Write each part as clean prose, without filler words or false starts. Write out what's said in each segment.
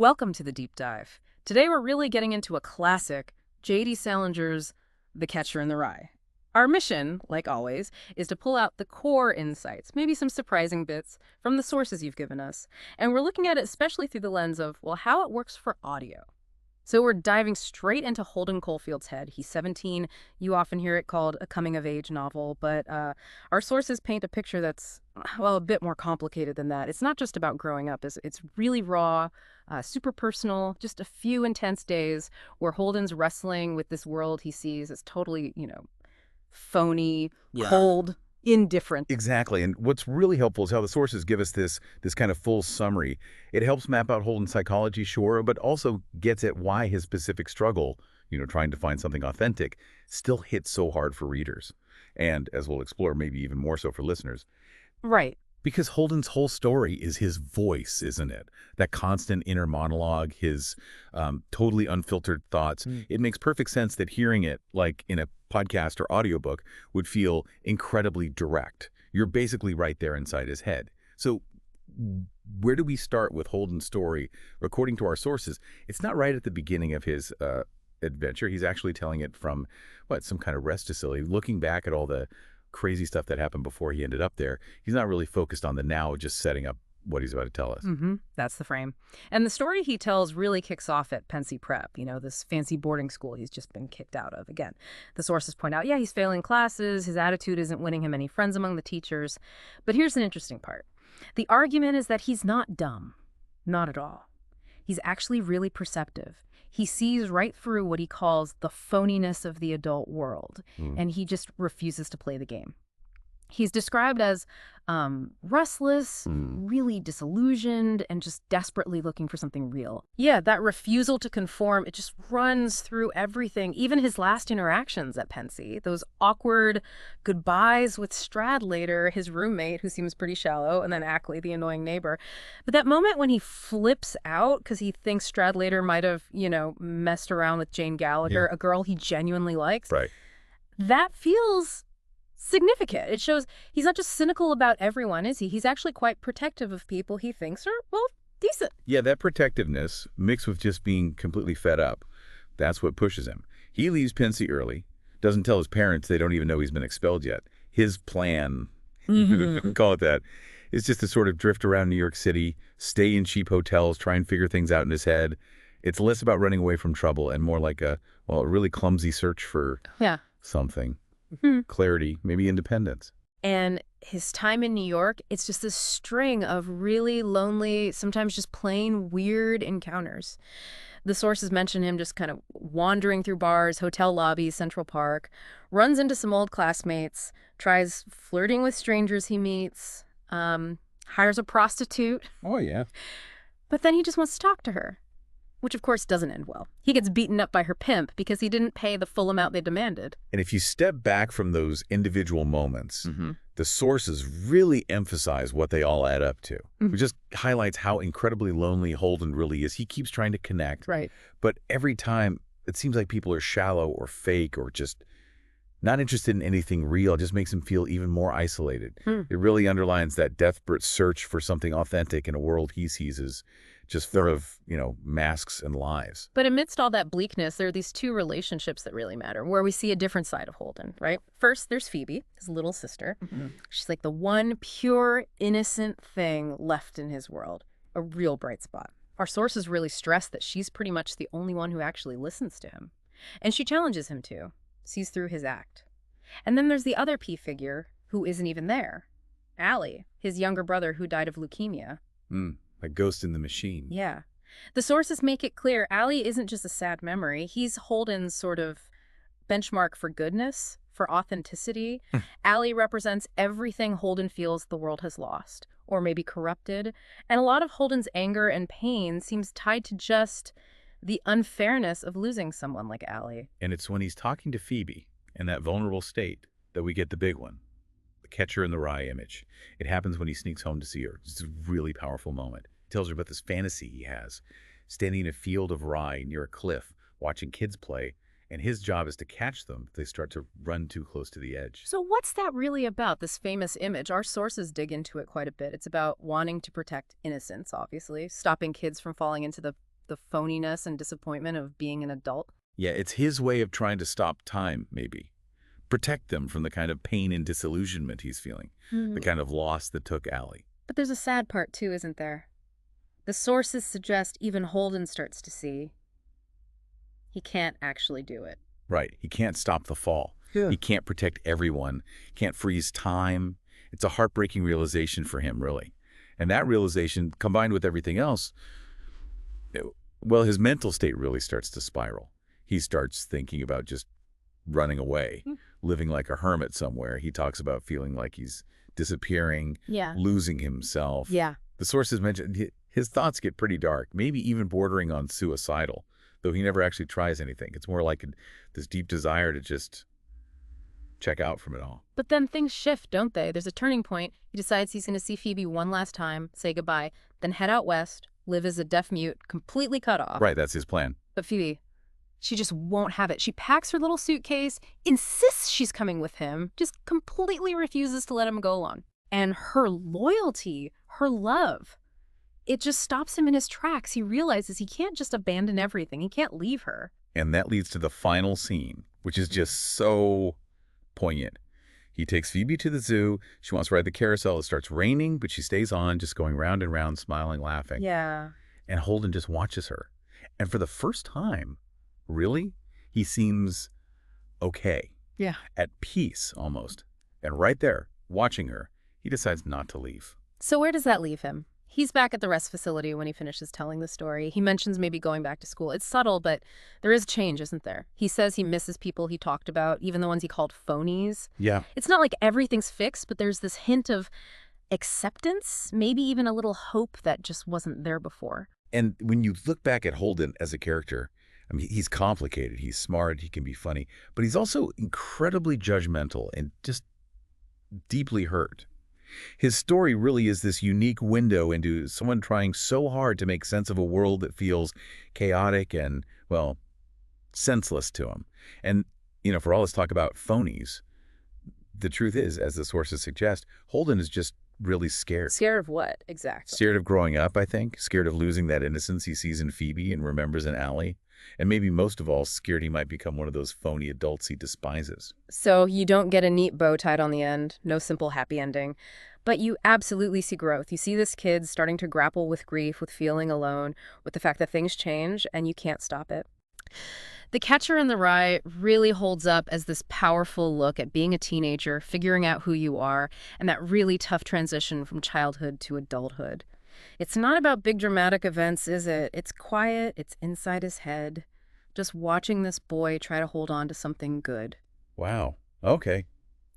Welcome to the deep dive. Today we're really getting into a classic, J.D. Salinger's The Catcher in the Rye. Our mission, like always, is to pull out the core insights, maybe some surprising bits from the sources you've given us. And we're looking at it especially through the lens of, well, how it works for audio. So we're diving straight into Holden Caulfield's head. He's 17. You often hear it called a coming-of-age novel, but our sources paint a picture that's, well, a bit more complicated than that. It's not just about growing up. It's really raw, super personal, just a few intense days where Holden's wrestling with this world he sees as totally, phony, cold, indifferent. Exactly. And what's really helpful is how the sources give us this kind of full summary. It helps map out Holden's psychology, sure, but also gets at why his specific struggle, trying to find something authentic, still hits so hard for readers. And as we'll explore, maybe even more so for listeners. Right. Because Holden's whole story is his voice, isn't it? That constant inner monologue, his totally unfiltered thoughts. It makes perfect sense that hearing it, like in a podcast or audiobook, would feel incredibly direct. You're basically right there inside his head. So where do we start with Holden's story? According to our sources, it's not right at the beginning of his adventure. He's actually telling it from, some kind of rest facility, looking back at all the crazy stuff that happened before he ended up there. He's not really focused on the now, just setting up what he's about to tell us. That's the frame. And the story he tells really kicks off at Pensy Prep, this fancy boarding school he's just been kicked out of. Again, the sources point out, he's failing classes, his attitude isn't winning him any friends among the teachers. But here's an interesting part. The argument is that he's not dumb. Not at all. He's actually really perceptive. He sees right through what he calls the phoniness of the adult world, and he just refuses to play the game. He's described as restless, really disillusioned, and just desperately looking for something real. Yeah, that refusal to conform, it just runs through everything, even his last interactions at Pensy. Those awkward goodbyes with Stradlater, his roommate, who seems pretty shallow, and then Ackley, the annoying neighbor. But that moment when he flips out because he thinks Stradlater might have, messed around with Jane Gallagher, a girl he genuinely likes, Right. that feels significant. It shows he's not just cynical about everyone, is he? He's actually quite protective of people he thinks are, well, decent. Yeah, that protectiveness mixed with just being completely fed up, that's what pushes him. He leaves Pensy early, doesn't tell his parents, they don't even know he's been expelled yet. His plan, call it that, is just to sort of drift around New York City, stay in cheap hotels, try and figure things out in his head. It's less about running away from trouble and more like a really clumsy search for something. Clarity, maybe independence. And his time in New York, it's just this string of really lonely, sometimes just plain weird encounters. The sources mention him just kind of wandering through bars, hotel lobbies, Central Park, runs into some old classmates, tries flirting with strangers he meets, hires a prostitute. Oh, yeah. But then he just wants to talk to her, which of course doesn't end well. He gets beaten up by her pimp because he didn't pay the full amount they demanded. And if you step back from those individual moments, the sources really emphasize what they all add up to. It just highlights how incredibly lonely Holden really is. He keeps trying to connect. Right. But every time, it seems like people are shallow or fake or just not interested in anything real. It just makes him feel even more isolated. It really underlines that desperate search for something authentic in a world he sees as just full of, masks and lies. But amidst all that bleakness, there are these two relationships that really matter, where we see a different side of Holden, right? First, there's Phoebe, his little sister. She's like the one pure, innocent thing left in his world, a real bright spot. Our sources really stress that she's pretty much the only one who actually listens to him. And she challenges him to, sees through his act. And then there's the other P figure who isn't even there, Allie, his younger brother who died of leukemia. A ghost in the machine. Yeah. The sources make it clear Allie isn't just a sad memory. He's Holden's sort of benchmark for goodness, for authenticity. Allie represents everything Holden feels the world has lost, or maybe corrupted. And a lot of Holden's anger and pain seems tied to just the unfairness of losing someone like Allie. And it's when he's talking to Phoebe in that vulnerable state that we get the big one. Catcher in the Rye image. It happens when he sneaks home to see her. It's a really powerful moment. He tells her about this fantasy he has, standing in a field of rye near a cliff, watching kids play, and his job is to catch them if they start to run too close to the edge. So what's that really about, this famous image? Our sources dig into it quite a bit. It's about wanting to protect innocence, obviously, stopping kids from falling into the the phoniness and disappointment of being an adult. Yeah, it's his way of trying to stop time, maybe. Protect them from the kind of pain and disillusionment he's feeling, the kind of loss that took Allie. But there's a sad part too, isn't there? The sources suggest even Holden starts to see he can't actually do it. Right, he can't stop the fall. Yeah. He can't protect everyone, can't freeze time. It's a heartbreaking realization for him, really. And that realization, combined with everything else, well, his mental state really starts to spiral. He starts thinking about just running away, living like a hermit somewhere. He talks about feeling like he's disappearing, Yeah. losing himself. Yeah. The sources mentioned his thoughts get pretty dark, maybe even bordering on suicidal, though he never actually tries anything. It's more like this deep desire to just check out from it all. But then things shift, don't they? There's a turning point. He decides he's going to see Phoebe one last time, say goodbye, then head out west, live as a deaf mute, completely cut off. Right, that's his plan. But Phoebe, she just won't have it. She packs her little suitcase, insists she's coming with him, just completely refuses to let him go alone. And her loyalty, her love, it just stops him in his tracks. He realizes he can't just abandon everything. He can't leave her. And that leads to the final scene, which is just so poignant. He takes Phoebe to the zoo. She wants to ride the carousel. It starts raining, but she stays on, just going round and round, smiling, laughing. Yeah. And Holden just watches her. And for the first time, really, he seems okay. Yeah. At peace, almost. And right there, watching her, he decides not to leave. So where does that leave him? He's back at the rest facility when he finishes telling the story. He mentions maybe going back to school. It's subtle, but there is change, isn't there? He says he misses people he talked about, even the ones he called phonies. Yeah. It's not like everything's fixed, but there's this hint of acceptance, maybe even a little hope that just wasn't there before. And when you look back at Holden as a character, I mean, he's complicated, he's smart, he can be funny, but he's also incredibly judgmental and just deeply hurt. His story really is this unique window into someone trying so hard to make sense of a world that feels chaotic and, well, senseless to him. And, you know, for all this talk about phonies, the truth is, as the sources suggest, Holden is just really scared. Scared of what, exactly? Scared of growing up, I think. Scared of losing that innocence he sees in Phoebe and remembers in Allie. And maybe most of all, scared he might become one of those phony adults he despises. So you don't get a neat bow tied on the end, no simple happy ending. But you absolutely see growth. You see this kid starting to grapple with grief, with feeling alone, with the fact that things change and you can't stop it. The Catcher in the Rye really holds up as this powerful look at being a teenager, figuring out who you are, and that really tough transition from childhood to adulthood. It's not about big dramatic events, is it? It's quiet, it's inside his head, just watching this boy try to hold on to something good. Wow. Okay.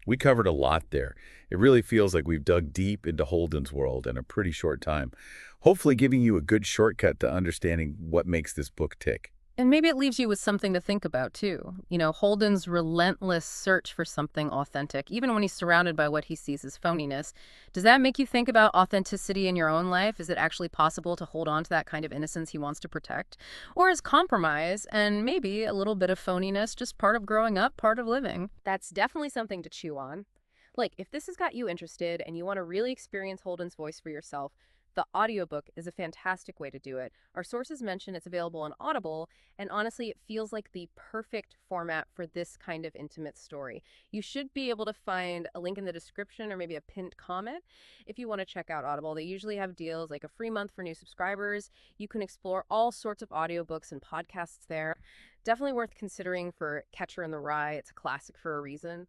We covered a lot there. It really feels like we've dug deep into Holden's world in a pretty short time, hopefully giving you a good shortcut to understanding what makes this book tick. And maybe it leaves you with something to think about, too. You know, Holden's relentless search for something authentic, even when he's surrounded by what he sees as phoniness. Does that make you think about authenticity in your own life? Is it actually possible to hold on to that kind of innocence he wants to protect? Or is compromise and maybe a little bit of phoniness just part of growing up, part of living? That's definitely something to chew on. Like, if this has got you interested and you want to really experience Holden's voice for yourself, the audiobook is a fantastic way to do it. Our sources mention it's available on Audible, and honestly, it feels like the perfect format for this kind of intimate story. You should be able to find a link in the description or maybe a pinned comment if you want to check out Audible. They usually have deals like a free month for new subscribers. You can explore all sorts of audiobooks and podcasts there. Definitely worth considering for Catcher in the Rye. It's a classic for a reason.